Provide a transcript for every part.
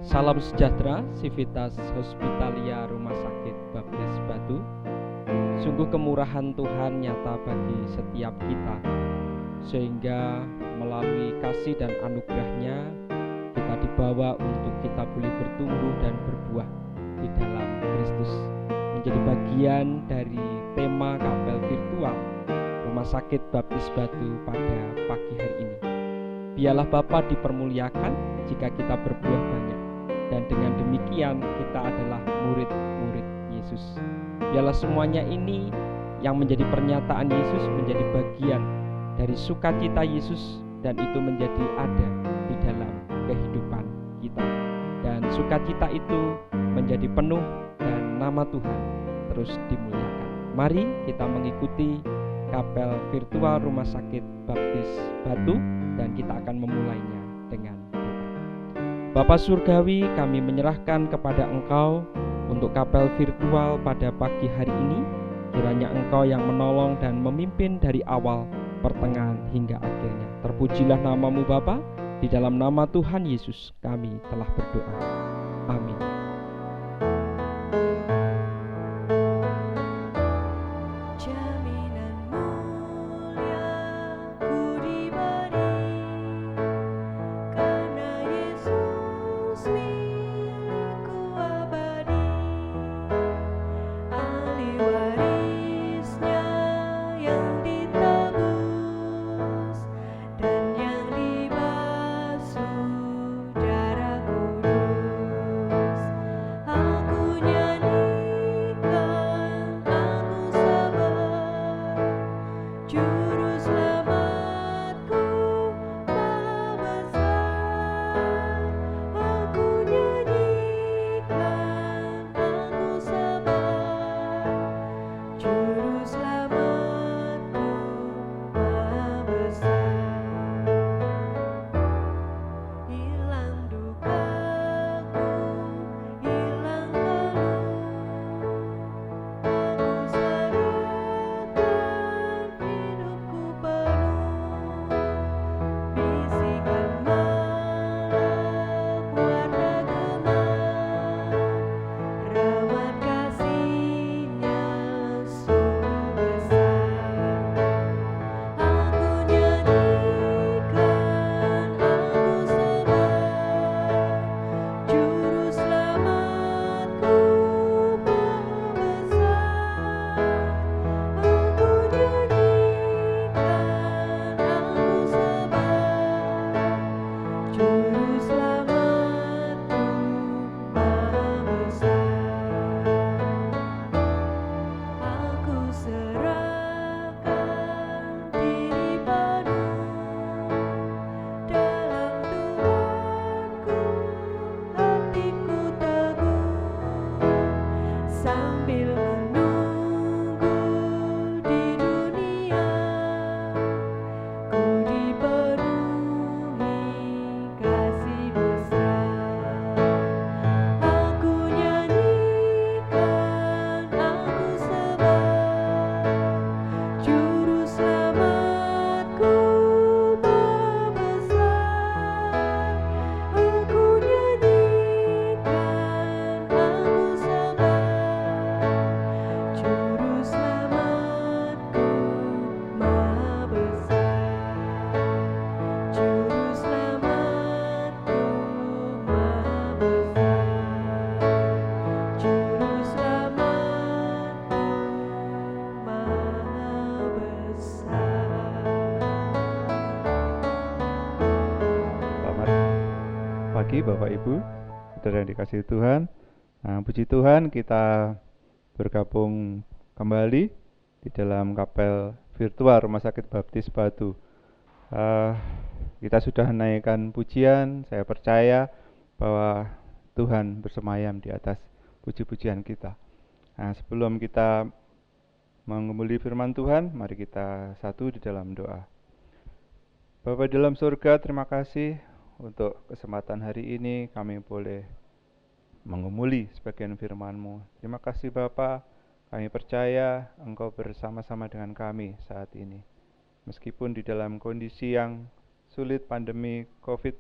Salam sejahtera, Civitas Hospitalia Rumah Sakit Baptis Batu. Sungguh kemurahan Tuhan nyata bagi setiap kita, sehingga melalui kasih dan anugerah-Nya kita dibawa untuk kita boleh bertumbuh dan berbuah di dalam Kristus, menjadi bagian dari tema kapel virtual Rumah Sakit Baptis Batu pada pagi hari ini. Biarlah Bapa dipermuliakan jika kita berbuah banyak, dan dengan demikian kita adalah murid-murid Yesus. Biarlah semuanya ini yang menjadi pernyataan Yesus menjadi bagian dari sukacita Yesus, dan itu menjadi ada di dalam kehidupan kita, dan sukacita itu menjadi penuh dan nama Tuhan terus dimuliakan. Mari kita mengikuti kapel virtual Rumah Sakit Baptis Batu, dan kita akan memulainya dengan doa. Bapa Surgawi, kami menyerahkan kepada Engkau untuk kapel virtual pada pagi hari ini. Kiranya Engkau yang menolong dan memimpin dari awal, pertengahan hingga akhirnya. Terpujilah nama-Mu Bapa, di dalam nama Tuhan Yesus kami telah berdoa. Amin. Bapak Ibu, saudara yang dikasihi Tuhan. Puji Tuhan, kita bergabung kembali di dalam kapel virtual Rumah Sakit Baptis Batu. Kita sudah naikkan pujian. Saya percaya bahwa Tuhan bersemayam di atas puji-pujian kita. Sebelum kita mengemuli firman Tuhan, mari kita satu di dalam doa. Bapa di dalam surga, terima kasih untuk kesempatan hari ini kami boleh mengumuli sebagian firman-Mu. Terima kasih Bapa, kami percaya Engkau bersama-sama dengan kami saat ini. Meskipun di dalam kondisi yang sulit pandemi COVID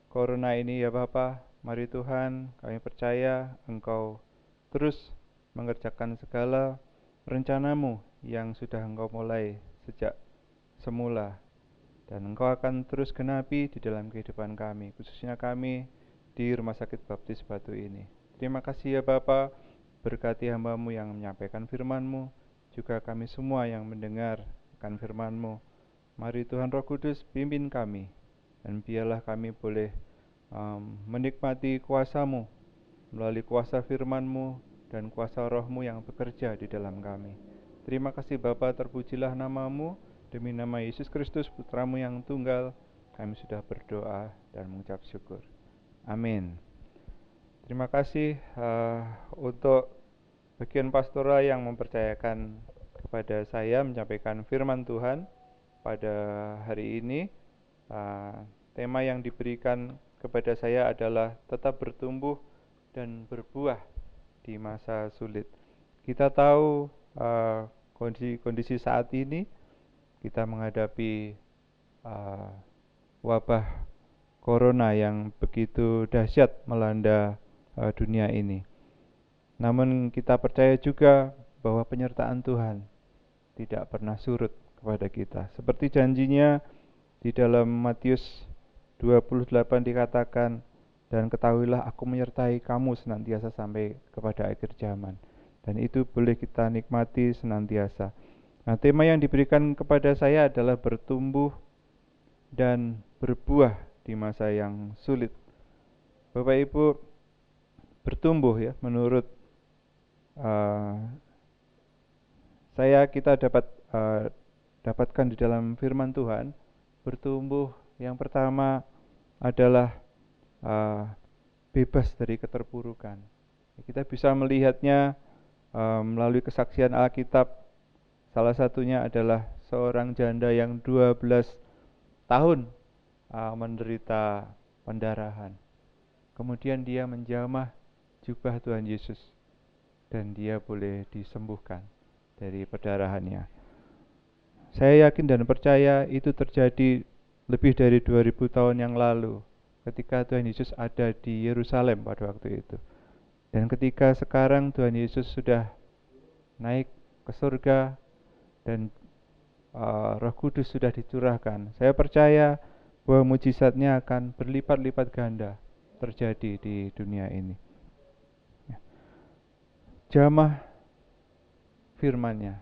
Corona ini ya Bapa, Mari Tuhan, kami percaya Engkau terus mengerjakan segala rencana-Mu yang sudah Engkau mulai sejak semula, dan Engkau akan terus genapi di dalam kehidupan kami, khususnya kami di Rumah Sakit Baptis Batu ini. Terima kasih ya Bapa, berkati hamba-Mu yang menyampaikan firman-Mu, juga kami semua yang mendengar akan firman-Mu. Mari Tuhan Roh Kudus pimpin kami, dan biarlah kami boleh menikmati kuasa-Mu melalui kuasa firman-Mu dan kuasa Roh-Mu yang bekerja di dalam kami. Terima kasih Bapa, terpujilah nama-Mu. Demi nama Yesus Kristus Putra-Mu yang tunggal, kami sudah berdoa dan mengucap syukur. Amin. Terima kasih untuk bagian pastoral yang mempercayakan kepada saya menyampaikan firman Tuhan pada hari ini. Tema yang diberikan kepada saya adalah tetap bertumbuh dan berbuah di masa sulit. Kita tahu kondisi saat ini kita menghadapi wabah corona yang begitu dahsyat melanda dunia ini. Namun kita percaya juga bahwa penyertaan Tuhan tidak pernah surut kepada kita. Seperti janjinya di dalam Matius 28 dikatakan, dan ketahuilah aku menyertai kamu senantiasa sampai kepada akhir zaman. Dan itu boleh kita nikmati senantiasa. Nah, tema yang diberikan kepada saya adalah bertumbuh dan berbuah di masa yang sulit. Bapak Ibu, bertumbuh ya, menurut kita dapatkan di dalam firman Tuhan, bertumbuh yang pertama adalah bebas dari keterpurukan. Kita bisa melihatnya melalui kesaksian Alkitab. Salah satunya adalah seorang janda yang 12 tahun menderita pendarahan. Kemudian dia menjamah jubah Tuhan Yesus dan dia boleh disembuhkan dari pendarahannya. Saya yakin dan percaya itu terjadi lebih dari 2000 tahun yang lalu ketika Tuhan Yesus ada di Yerusalem pada waktu itu. Dan ketika sekarang Tuhan Yesus sudah naik ke surga dan Roh Kudus sudah dicurahkan, saya percaya bahwa mujizatnya akan berlipat-lipat ganda terjadi di dunia ini. Jamah firman-Nya.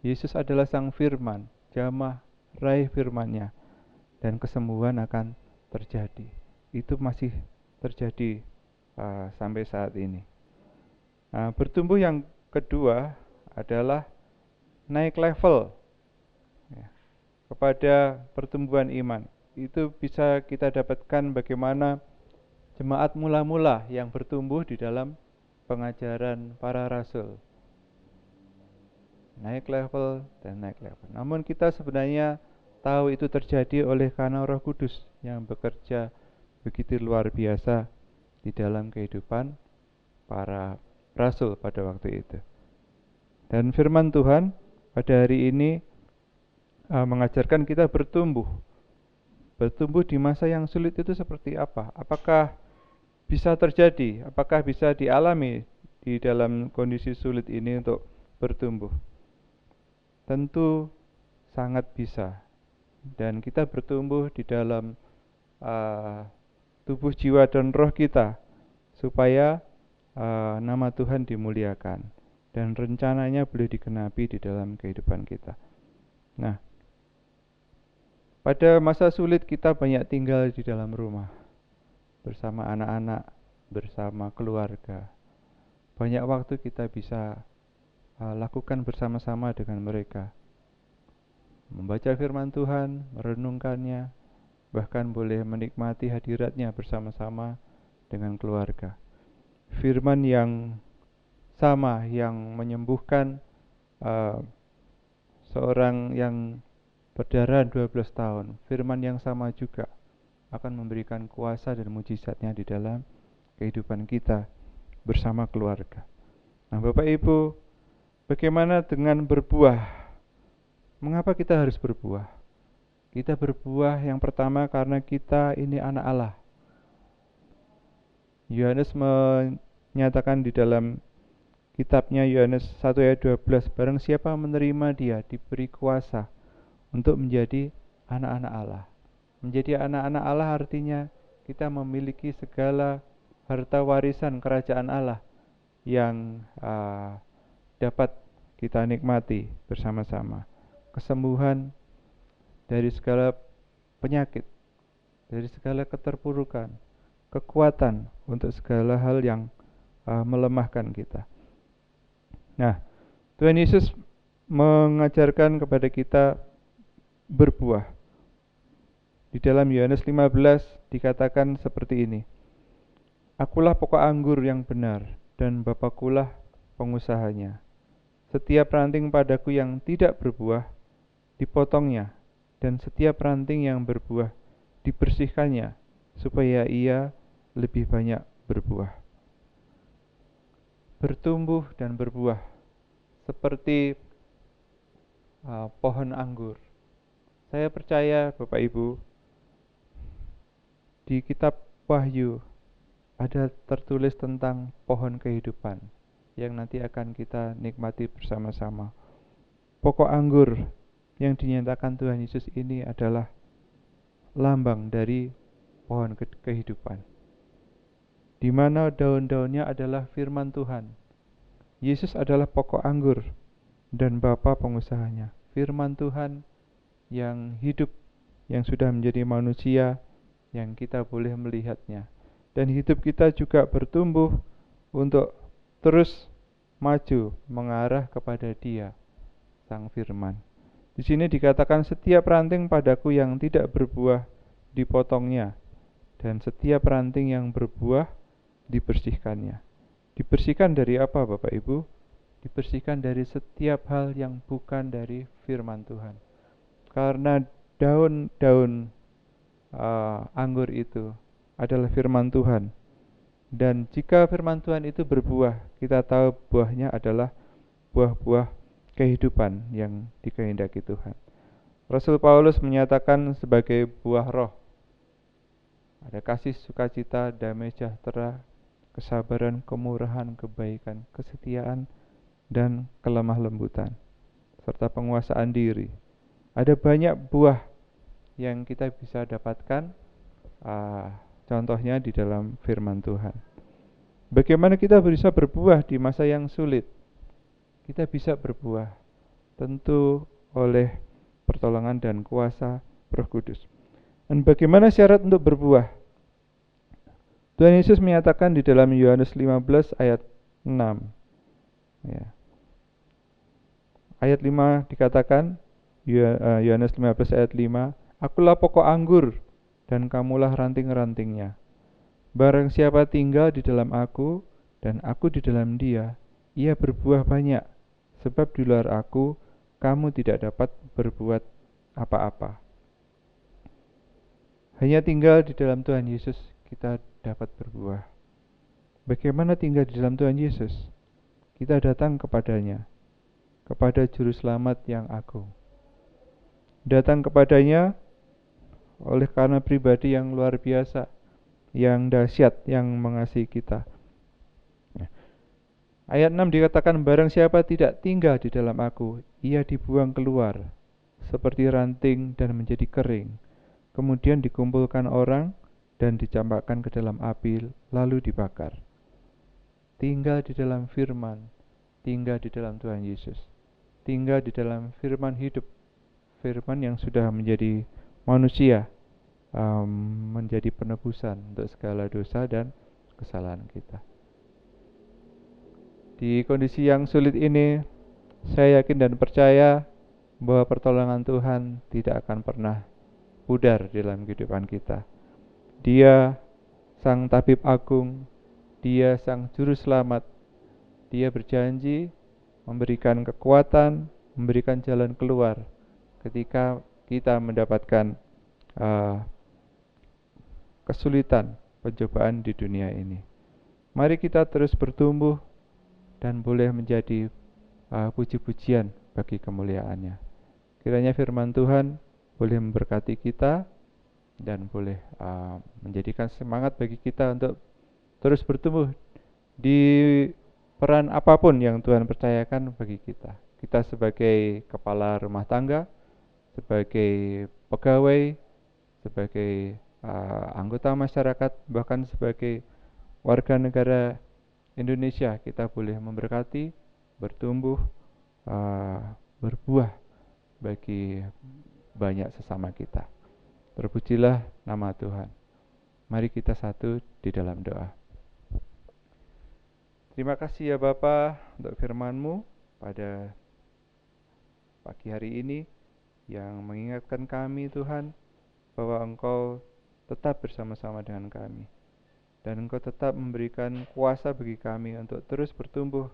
Yesus adalah Sang Firman, jamah raih firman-Nya, dan kesembuhan akan terjadi. Itu masih terjadi sampai saat ini. Bertumbuh yang kedua adalah naik level kepada pertumbuhan iman. Itu bisa kita dapatkan bagaimana jemaat mula-mula yang bertumbuh di dalam pengajaran para rasul. Naik level dan naik level. Namun kita sebenarnya tahu itu terjadi oleh karena Roh Kudus yang bekerja begitu luar biasa di dalam kehidupan para rasul pada waktu itu. Dan firman Tuhan pada hari ini mengajarkan kita bertumbuh. Bertumbuh di masa yang sulit itu seperti apa? Apakah bisa terjadi? Apakah bisa dialami di dalam kondisi sulit ini untuk bertumbuh? Tentu sangat bisa. Dan kita bertumbuh di dalam tubuh, jiwa, dan roh kita supaya nama Tuhan dimuliakan dan rencananya boleh digenapi di dalam kehidupan kita. Nah, pada masa sulit kita banyak tinggal di dalam rumah bersama anak-anak, bersama keluarga. Banyak waktu kita bisa lakukan bersama-sama dengan mereka, membaca firman Tuhan, merenungkannya, bahkan boleh menikmati hadiratnya bersama-sama dengan keluarga. Firman yang sama yang menyembuhkan seorang yang berdarahan 12 tahun, firman yang sama juga akan memberikan kuasa dan mujizatnya di dalam kehidupan kita bersama keluarga. Nah, Bapak Ibu, bagaimana dengan berbuah? Mengapa kita harus berbuah? Kita berbuah yang pertama karena kita ini anak Allah. Yohanes menyatakan di dalam kitabnya Yohanes 1 ayat 12, barang siapa menerima dia diberi kuasa untuk menjadi anak-anak Allah. Menjadi anak-anak Allah artinya kita memiliki segala harta warisan kerajaan Allah yang dapat kita nikmati bersama-sama. Kesembuhan dari segala penyakit, dari segala keterpurukan, kekuatan untuk segala hal yang melemahkan kita. Nah, Tuhan Yesus mengajarkan kepada kita berbuah. Di dalam Yohanes 15 dikatakan seperti ini. Akulah pokok anggur yang benar dan Bapakulah pengusahanya. Setiap ranting padaku yang tidak berbuah dipotongnya, dan setiap ranting yang berbuah dibersihkannya, supaya ia lebih banyak berbuah. Bertumbuh dan berbuah seperti pohon anggur. Saya percaya Bapak Ibu, di kitab Wahyu ada tertulis tentang pohon kehidupan yang nanti akan kita nikmati bersama-sama. Pokok anggur yang dinyatakan Tuhan Yesus ini adalah lambang dari pohon kehidupan, di mana daun-daunnya adalah firman Tuhan. Yesus adalah pokok anggur dan Bapa pengusahanya. Firman Tuhan yang hidup, yang sudah menjadi manusia, yang kita boleh melihatnya. Dan hidup kita juga bertumbuh untuk terus maju mengarah kepada Dia, Sang Firman. Di sini dikatakan setiap ranting padaku yang tidak berbuah dipotongnya, dan setiap ranting yang berbuah dibersihkannya. Dibersihkan dari apa Bapak Ibu? Dibersihkan dari setiap hal yang bukan dari firman Tuhan. Karena daun-daun anggur itu adalah firman Tuhan. Dan jika firman Tuhan itu berbuah, kita tahu buahnya adalah buah-buah kehidupan yang dikehendaki Tuhan. Rasul Paulus menyatakan sebagai buah roh, ada kasih, sukacita, damai sejahtera, kesabaran, kemurahan, kebaikan, kesetiaan, dan kelemah lembutan, serta penguasaan diri. Ada banyak buah yang kita bisa dapatkan, contohnya di dalam firman Tuhan. Bagaimana kita bisa berbuah di masa yang sulit? Kita bisa berbuah tentu oleh pertolongan dan kuasa Roh Kudus. Dan bagaimana syarat untuk berbuah? Tuhan Yesus menyatakan di dalam Yohanes 15 ayat 6. Ya. Ayat 5 dikatakan, Yohanes 15 ayat 5, Akulah pokok anggur dan kamulah ranting-rantingnya. Barang siapa tinggal di dalam aku dan aku di dalam dia, ia berbuah banyak, sebab di luar aku kamu tidak dapat berbuat apa-apa. Hanya tinggal di dalam Tuhan Yesus kita dapat berbuah. Bagaimana tinggal di dalam Tuhan Yesus? Kita datang kepadanya, kepada Juru Selamat yang agung. Datang kepadanya oleh karena pribadi yang luar biasa, yang dahsyat, yang mengasihi kita. Ayat 6 dikatakan, barang siapa tidak tinggal di dalam aku, ia dibuang keluar seperti ranting dan menjadi kering. Kemudian dikumpulkan orang dan dicampakkan ke dalam api, lalu dibakar. Tinggal di dalam firman, tinggal di dalam Tuhan Yesus, tinggal di dalam firman hidup, firman yang sudah menjadi manusia, menjadi penebusan untuk segala dosa dan kesalahan kita. Di kondisi yang sulit ini, saya yakin dan percaya bahwa pertolongan Tuhan tidak akan pernah pudar dalam kehidupan kita. Dia Sang Tabib Agung, Dia Sang Juru Selamat. Dia berjanji memberikan kekuatan, memberikan jalan keluar ketika kita mendapatkan kesulitan, pencobaan di dunia ini. Mari kita terus bertumbuh dan boleh menjadi puji-pujian bagi kemuliaannya. Kiranya firman Tuhan boleh memberkati kita dan boleh menjadikan semangat bagi kita untuk terus bertumbuh di peran apapun yang Tuhan percayakan bagi kita. Kita sebagai kepala rumah tangga, sebagai pegawai, sebagai anggota masyarakat, bahkan sebagai warga negara Indonesia, kita boleh memberkati, bertumbuh, berbuah bagi banyak sesama kita. Terpujilah nama Tuhan. Mari kita satu di dalam doa. Terima kasih ya Bapa untuk firman-Mu pada pagi hari ini yang mengingatkan kami Tuhan bahwa Engkau tetap bersama-sama dengan kami. Dan Engkau tetap memberikan kuasa bagi kami untuk terus bertumbuh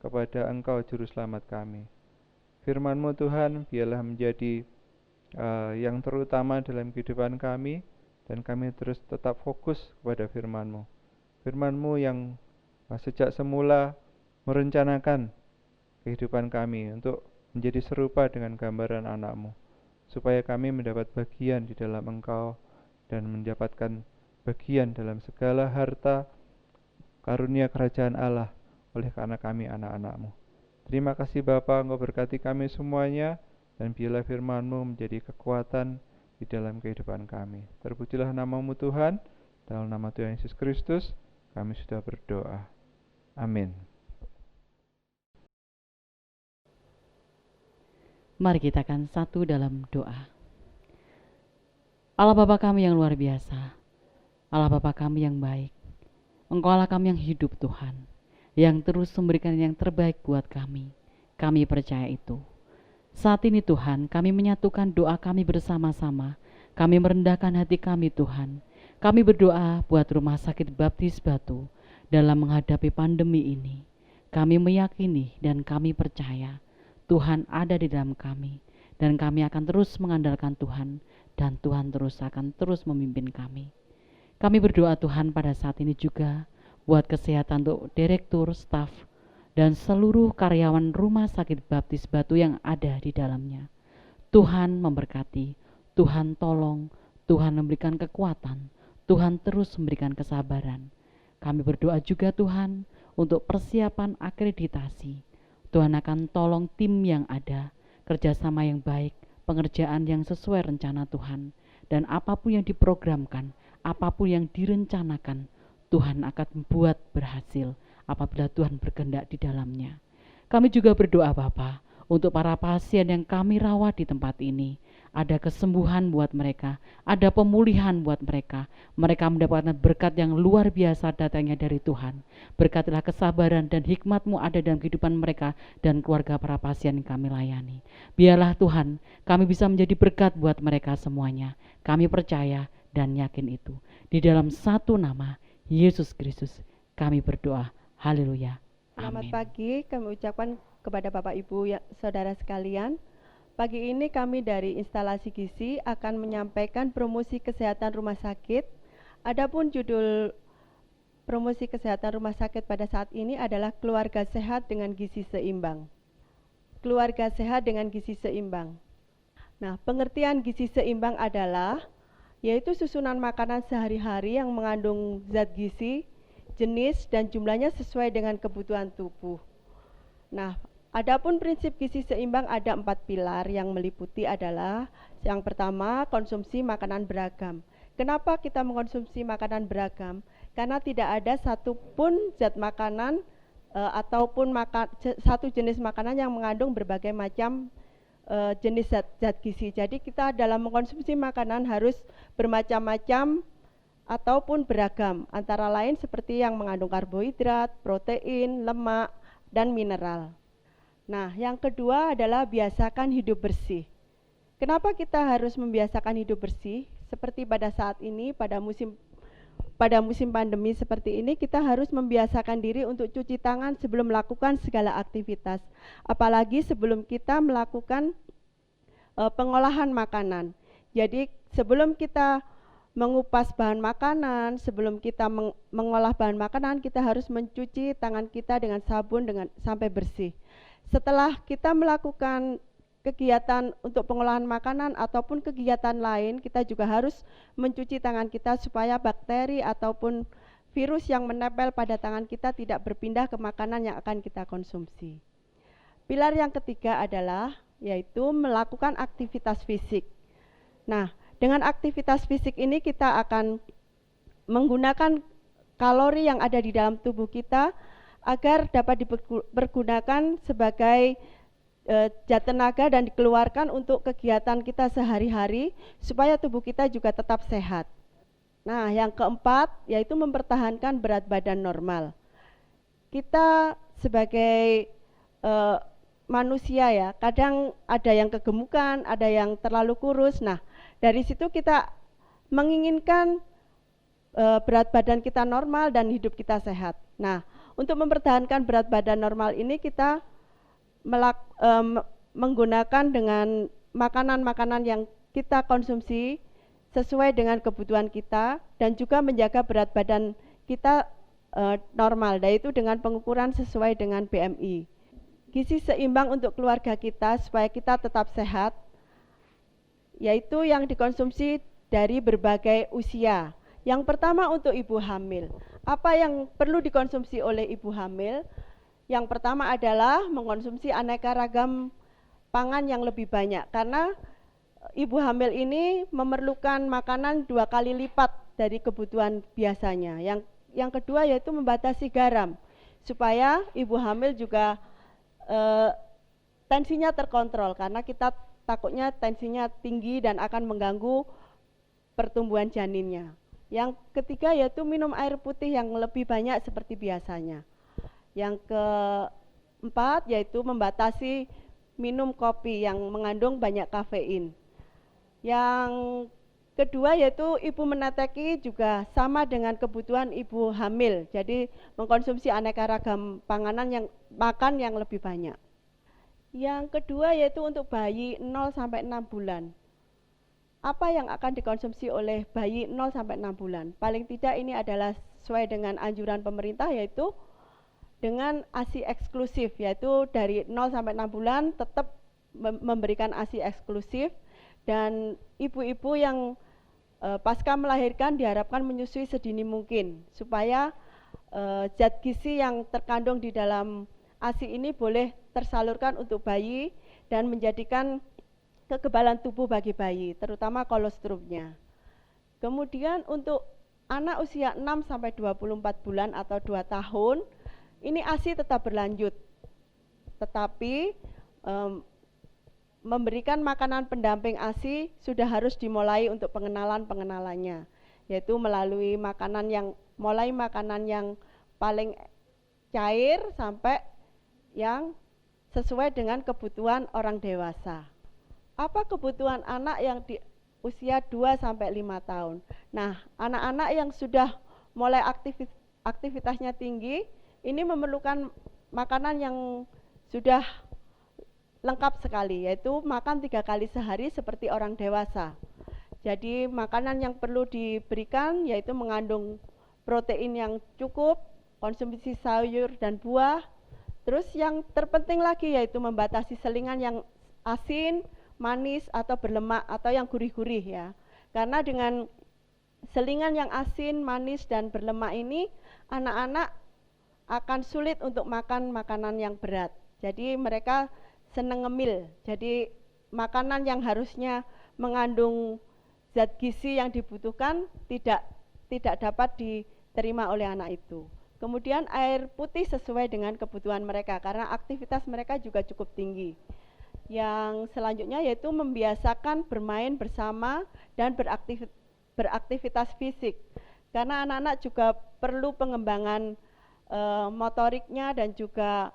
kepada Engkau Juru Selamat kami. Firman-Mu Tuhan biarlah menjadi yang terutama dalam kehidupan kami, dan kami terus tetap fokus kepada firman-Mu. Firman-Mu yang sejak semula merencanakan kehidupan kami untuk menjadi serupa dengan gambaran anak-Mu, supaya kami mendapat bagian di dalam Engkau dan mendapatkan bagian dalam segala harta karunia kerajaan Allah oleh karena kami anak-anak-Mu. Terima kasih Bapa, Engkau berkati kami semuanya, dan biarlah firman-Mu menjadi kekuatan di dalam kehidupan kami. Terpujilah nama-Mu Tuhan, dalam nama Tuhan Yesus Kristus kami sudah berdoa. Amin. Mari kita akan satu dalam doa. Allah Bapa kami yang luar biasa, Allah Bapa kami yang baik, Engkau Allah kami yang hidup Tuhan, yang terus memberikan yang terbaik buat kami. Kami percaya itu. Saat ini Tuhan, kami menyatukan doa kami bersama-sama. Kami merendahkan hati kami Tuhan. Kami berdoa buat Rumah Sakit Baptis Batu dalam menghadapi pandemi ini. Kami meyakini dan kami percaya Tuhan ada di dalam kami, dan kami akan terus mengandalkan Tuhan, dan Tuhan akan terus memimpin kami. Kami berdoa Tuhan pada saat ini juga buat kesehatan untuk direktur, staf, dan seluruh karyawan Rumah Sakit Baptis Batu yang ada di dalamnya. Tuhan memberkati, Tuhan tolong, Tuhan memberikan kekuatan, Tuhan terus memberikan kesabaran. Kami berdoa juga Tuhan untuk persiapan akreditasi. Tuhan akan tolong tim yang ada, kerjasama yang baik, pengerjaan yang sesuai rencana Tuhan, dan apapun yang diprogramkan, apapun yang direncanakan, Tuhan akan buat berhasil apabila Tuhan berkehendak di dalamnya. Kami juga berdoa Bapa untuk para pasien yang kami rawat di tempat ini. Ada kesembuhan buat mereka, ada pemulihan buat mereka. Mereka mendapatkan berkat yang luar biasa datangnya dari Tuhan. Berkatilah kesabaran dan hikmat-Mu ada dalam kehidupan mereka dan keluarga para pasien yang kami layani. Biarlah Tuhan, kami bisa menjadi berkat buat mereka semuanya. Kami percaya dan yakin itu. Di dalam satu nama, Yesus Kristus, kami berdoa. Haleluya. Selamat Amin. pagi, kami ucapkan kepada Bapak Ibu saudara sekalian. Pagi ini kami dari instalasi gizi akan menyampaikan promosi kesehatan rumah sakit. Adapun judul promosi kesehatan rumah sakit pada saat ini adalah keluarga sehat dengan gizi seimbang. Keluarga sehat dengan gizi seimbang. Nah, pengertian gizi seimbang adalah yaitu susunan makanan sehari-hari yang mengandung zat gizi, jenis dan jumlahnya sesuai dengan kebutuhan tubuh. Nah, adapun prinsip gizi seimbang ada 4 pilar yang meliputi adalah yang pertama, konsumsi makanan beragam. Kenapa kita mengkonsumsi makanan beragam? Karena tidak ada satupun zat makanan ataupun satu jenis makanan yang mengandung berbagai macam jenis zat gizi. Jadi kita dalam mengkonsumsi makanan harus bermacam-macam ataupun beragam, antara lain seperti yang mengandung karbohidrat, protein, lemak, dan mineral. Nah, yang kedua adalah biasakan hidup bersih. Kenapa kita harus membiasakan hidup bersih? Seperti pada saat ini, pada musim pandemi seperti ini, kita harus membiasakan diri untuk cuci tangan sebelum melakukan segala aktivitas. Apalagi sebelum kita melakukan pengolahan makanan. Jadi sebelum kita mengupas bahan makanan, sebelum kita mengolah bahan makanan, kita harus mencuci tangan kita dengan sabun sampai bersih. Setelah kita melakukan kegiatan untuk pengolahan makanan ataupun kegiatan lain, kita juga harus mencuci tangan kita supaya bakteri ataupun virus yang menempel pada tangan kita tidak berpindah ke makanan yang akan kita konsumsi. Pilar yang ketiga adalah yaitu melakukan aktivitas fisik. Nah, dengan aktivitas fisik ini kita akan menggunakan kalori yang ada di dalam tubuh kita agar dapat dipergunakan sebagai zat tenaga dan dikeluarkan untuk kegiatan kita sehari-hari supaya tubuh kita juga tetap sehat. Nah, yang keempat yaitu mempertahankan berat badan normal. Kita sebagai manusia ya, kadang ada yang kegemukan, ada yang terlalu kurus. Nah, dari situ kita menginginkan berat badan kita normal dan hidup kita sehat. Nah, untuk mempertahankan berat badan normal ini kita menggunakan dengan makanan-makanan yang kita konsumsi sesuai dengan kebutuhan kita dan juga menjaga berat badan kita normal, yaitu dengan pengukuran sesuai dengan BMI. Gizi seimbang untuk keluarga kita supaya kita tetap sehat, yaitu yang dikonsumsi dari berbagai usia. Yang pertama untuk ibu hamil. Apa yang perlu dikonsumsi oleh ibu hamil? Yang pertama adalah mengkonsumsi aneka ragam pangan yang lebih banyak, karena ibu hamil ini memerlukan makanan 2 kali lipat dari kebutuhan biasanya. Yang kedua yaitu membatasi garam, supaya ibu hamil juga tensinya terkontrol, karena kita takutnya tensinya tinggi dan akan mengganggu pertumbuhan janinnya. Yang ketiga yaitu minum air putih yang lebih banyak seperti biasanya. Yang keempat yaitu membatasi minum kopi yang mengandung banyak kafein. Yang kedua yaitu ibu menateki juga sama dengan kebutuhan ibu hamil, jadi mengkonsumsi aneka ragam makan yang lebih banyak. Yang kedua yaitu untuk bayi 0 sampai 6 bulan. Apa yang akan dikonsumsi oleh bayi 0 sampai 6 bulan? Paling tidak ini adalah sesuai dengan anjuran pemerintah, yaitu dengan ASI eksklusif, yaitu dari 0 sampai 6 bulan tetap memberikan ASI eksklusif, dan ibu-ibu yang pasca melahirkan diharapkan menyusui sedini mungkin supaya zat gizi yang terkandung di dalam ASI ini boleh tersalurkan untuk bayi dan menjadikan kekebalan tubuh bagi bayi, terutama kolostrumnya. Kemudian untuk anak usia 6 sampai 24 bulan atau 2 tahun, ini ASI tetap berlanjut, tetapi memberikan makanan pendamping ASI sudah harus dimulai untuk pengenalannya, yaitu melalui makanan yang paling cair sampai yang sesuai dengan kebutuhan orang dewasa. Apa kebutuhan anak yang di usia 2 sampai 5 tahun? Nah, anak-anak yang sudah mulai aktivitasnya tinggi, ini memerlukan makanan yang sudah lengkap sekali, yaitu makan 3 kali sehari seperti orang dewasa. Jadi makanan yang perlu diberikan yaitu mengandung protein yang cukup, konsumsi sayur dan buah. Terus yang terpenting lagi yaitu membatasi selingan yang asin, manis atau berlemak atau yang gurih-gurih ya. Karena dengan selingan yang asin, manis dan berlemak ini anak-anak akan sulit untuk makan makanan yang berat. Jadi mereka seneng ngemil. Jadi makanan yang harusnya mengandung zat gizi yang dibutuhkan tidak dapat diterima oleh anak itu. Kemudian air putih sesuai dengan kebutuhan mereka karena aktivitas mereka juga cukup tinggi. Yang selanjutnya yaitu membiasakan bermain bersama dan beraktivitas fisik. Karena anak-anak juga perlu pengembangan motoriknya dan juga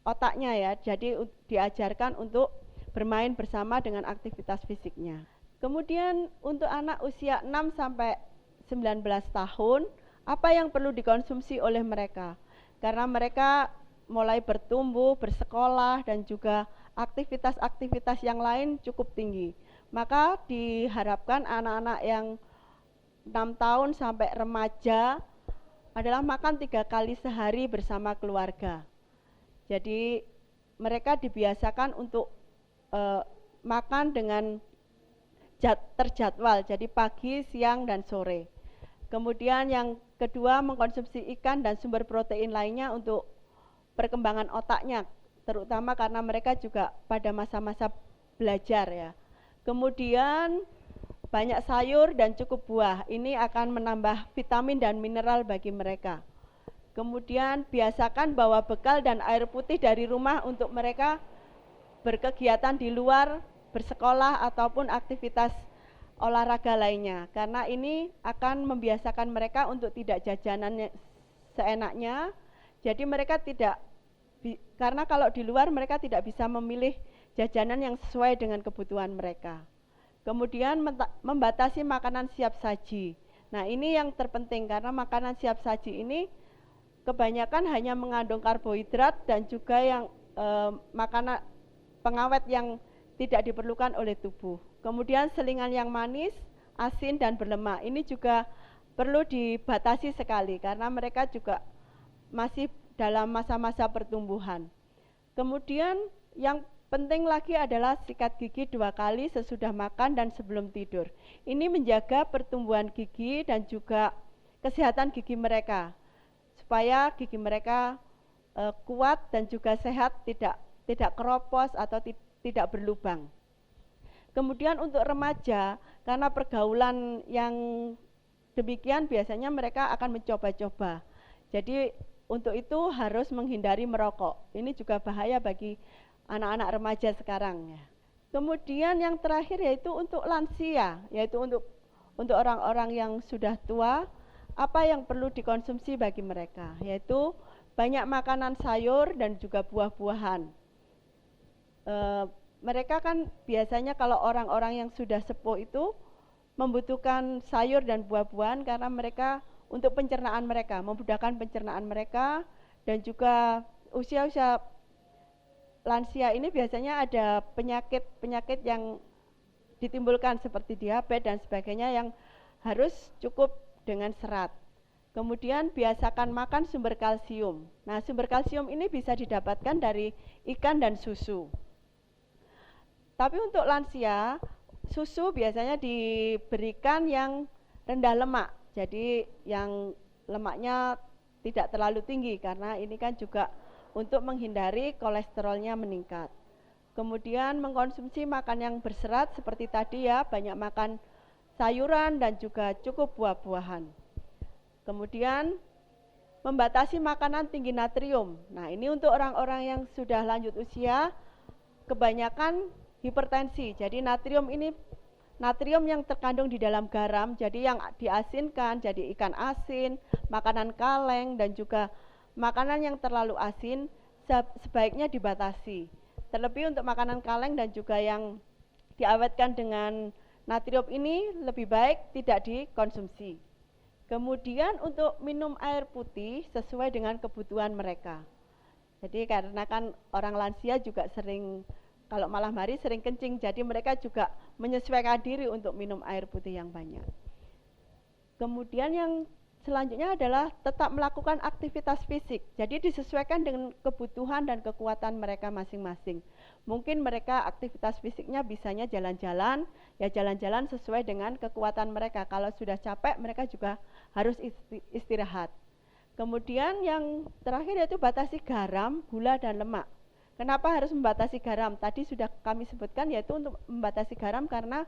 otaknya ya. Jadi diajarkan untuk bermain bersama dengan aktivitas fisiknya. Kemudian untuk anak usia 6 sampai 19 tahun, apa yang perlu dikonsumsi oleh mereka? Karena mereka mulai bertumbuh, bersekolah dan juga aktivitas-aktivitas yang lain cukup tinggi. Maka diharapkan anak-anak yang 6 tahun sampai remaja adalah makan 3 kali sehari bersama keluarga. Jadi mereka dibiasakan untuk makan dengan terjadwal, jadi pagi, siang, dan sore. Kemudian yang kedua, mengkonsumsi ikan dan sumber protein lainnya untuk perkembangan otaknya, terutama karena mereka juga pada masa-masa belajar ya. Kemudian banyak sayur dan cukup buah, ini akan menambah vitamin dan mineral bagi mereka. Kemudian biasakan bawa bekal dan air putih dari rumah untuk mereka berkegiatan di luar, bersekolah ataupun aktivitas olahraga lainnya, karena ini akan membiasakan mereka untuk tidak jajanan seenaknya. Jadi mereka tidak, karena kalau di luar mereka tidak bisa memilih jajanan yang sesuai dengan kebutuhan mereka. Kemudian membatasi makanan siap saji. Nah, ini yang terpenting karena makanan siap saji ini kebanyakan hanya mengandung karbohidrat dan juga yang makanan pengawet yang tidak diperlukan oleh tubuh. Kemudian selingan yang manis, asin dan berlemak, ini juga perlu dibatasi sekali karena mereka juga masih dalam masa-masa pertumbuhan. Kemudian yang penting lagi adalah sikat gigi 2 kali sesudah makan dan sebelum tidur. Ini menjaga pertumbuhan gigi dan juga kesehatan gigi mereka, supaya gigi mereka kuat dan juga sehat, tidak keropos atau tidak berlubang. Kemudian untuk remaja, karena pergaulan yang demikian biasanya mereka akan mencoba-coba. Jadi untuk itu harus menghindari merokok. Ini juga bahaya bagi anak-anak remaja sekarang ya. Kemudian yang terakhir yaitu untuk lansia, yaitu untuk orang-orang yang sudah tua, apa yang perlu dikonsumsi bagi mereka, yaitu banyak makanan sayur dan juga buah-buahan. Mereka kan biasanya kalau orang-orang yang sudah sepuh itu membutuhkan sayur dan buah-buahan karena mereka untuk pencernaan mereka, memudahkan pencernaan mereka, dan juga usia-usia lansia ini biasanya ada penyakit-penyakit yang ditimbulkan seperti diabetes dan sebagainya yang harus cukup dengan serat. Kemudian biasakan makan sumber kalsium. Nah, sumber kalsium ini bisa didapatkan dari ikan dan susu. Tapi untuk lansia, susu biasanya diberikan yang rendah lemak. Jadi yang lemaknya tidak terlalu tinggi karena ini kan juga untuk menghindari kolesterolnya meningkat. Kemudian mengkonsumsi makan yang berserat seperti tadi ya, banyak makan sayuran dan juga cukup buah-buahan. Kemudian membatasi makanan tinggi natrium. Nah, ini untuk orang-orang yang sudah lanjut usia, kebanyakan hipertensi. Jadi natrium ini natrium yang terkandung di dalam garam, jadi yang diasinkan, jadi ikan asin, makanan kaleng dan juga makanan yang terlalu asin sebaiknya dibatasi. Terlebih untuk makanan kaleng dan juga yang diawetkan dengan natrium ini lebih baik tidak dikonsumsi. Kemudian untuk minum air putih sesuai dengan kebutuhan mereka. Jadi karena kan orang lansia juga sering kalau malam hari sering kencing, jadi mereka juga menyesuaikan diri untuk minum air putih yang banyak. Kemudian yang selanjutnya adalah tetap melakukan aktivitas fisik. Jadi disesuaikan dengan kebutuhan dan kekuatan mereka masing-masing. Mungkin mereka aktivitas fisiknya bisanya jalan-jalan, ya jalan-jalan sesuai dengan kekuatan mereka. Kalau sudah capek, mereka juga harus istirahat. Kemudian yang terakhir yaitu batasi garam, gula dan lemak. Kenapa harus membatasi garam? Tadi sudah kami sebutkan yaitu untuk membatasi garam karena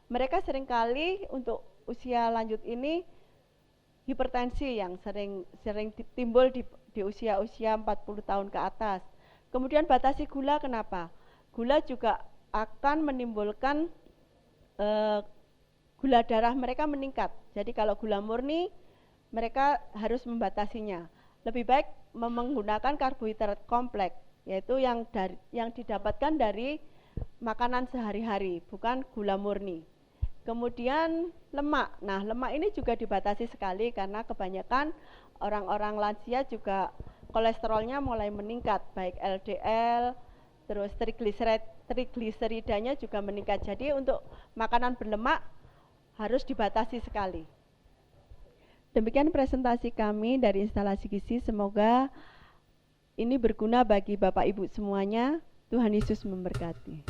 mereka seringkali untuk usia lanjut ini hipertensi yang sering timbul di usia-usia 40 tahun ke atas. Kemudian batasi gula, kenapa? Gula juga akan menimbulkan gula darah mereka meningkat. Jadi kalau gula murni mereka harus membatasinya. Lebih baik menggunakan karbohidrat kompleks, yaitu yang didapatkan dari makanan sehari-hari, bukan gula murni. Kemudian lemak. Nah, lemak ini juga dibatasi sekali karena kebanyakan orang-orang lansia juga kolesterolnya mulai meningkat, baik LDL, terus trigliseridanya juga meningkat. Jadi untuk makanan berlemak harus dibatasi sekali. Demikian presentasi kami dari instalasi gizi, semoga ini berguna bagi Bapak Ibu semuanya. Tuhan Yesus memberkati.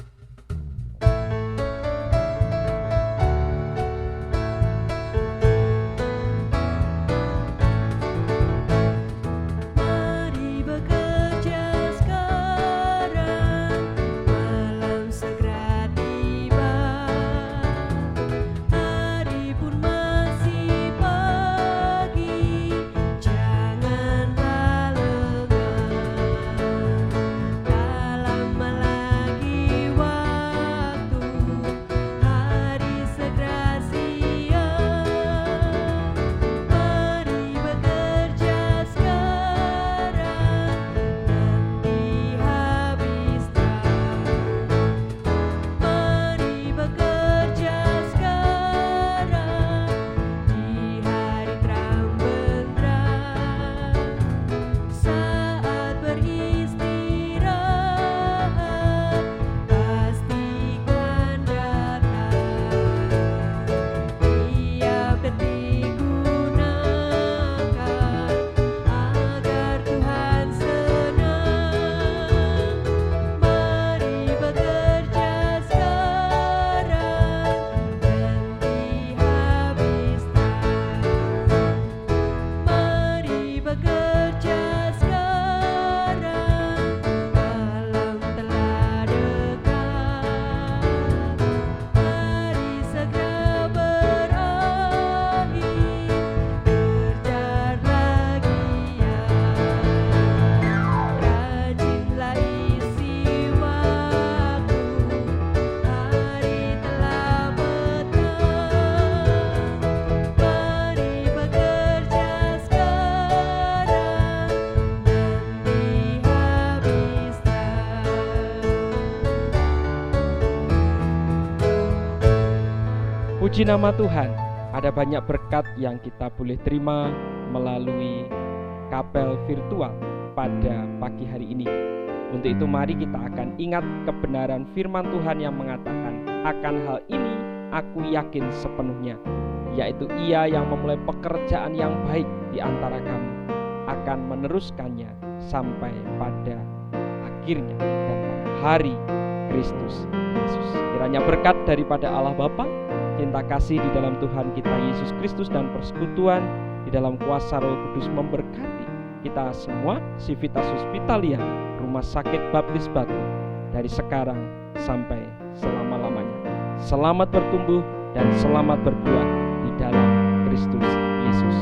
Puji nama Tuhan, ada banyak berkat yang kita boleh terima melalui kapel virtual pada pagi hari ini. Untuk itu mari kita akan ingat kebenaran firman Tuhan yang mengatakan, akan hal ini aku yakin sepenuhnya, yaitu Ia yang memulai pekerjaan yang baik di antara kamu akan meneruskannya sampai pada akhirnya dan pada hari Kristus Yesus. Kiranya berkat daripada Allah Bapa, cinta kasih di dalam Tuhan kita Yesus Kristus, dan persekutuan di dalam kuasa Roh Kudus memberkati kita semua, Civitas Hospitalia Rumah Sakit Baptis Batu, dari sekarang sampai selama-lamanya. Selamat bertumbuh dan selamat berbuah di dalam Kristus Yesus.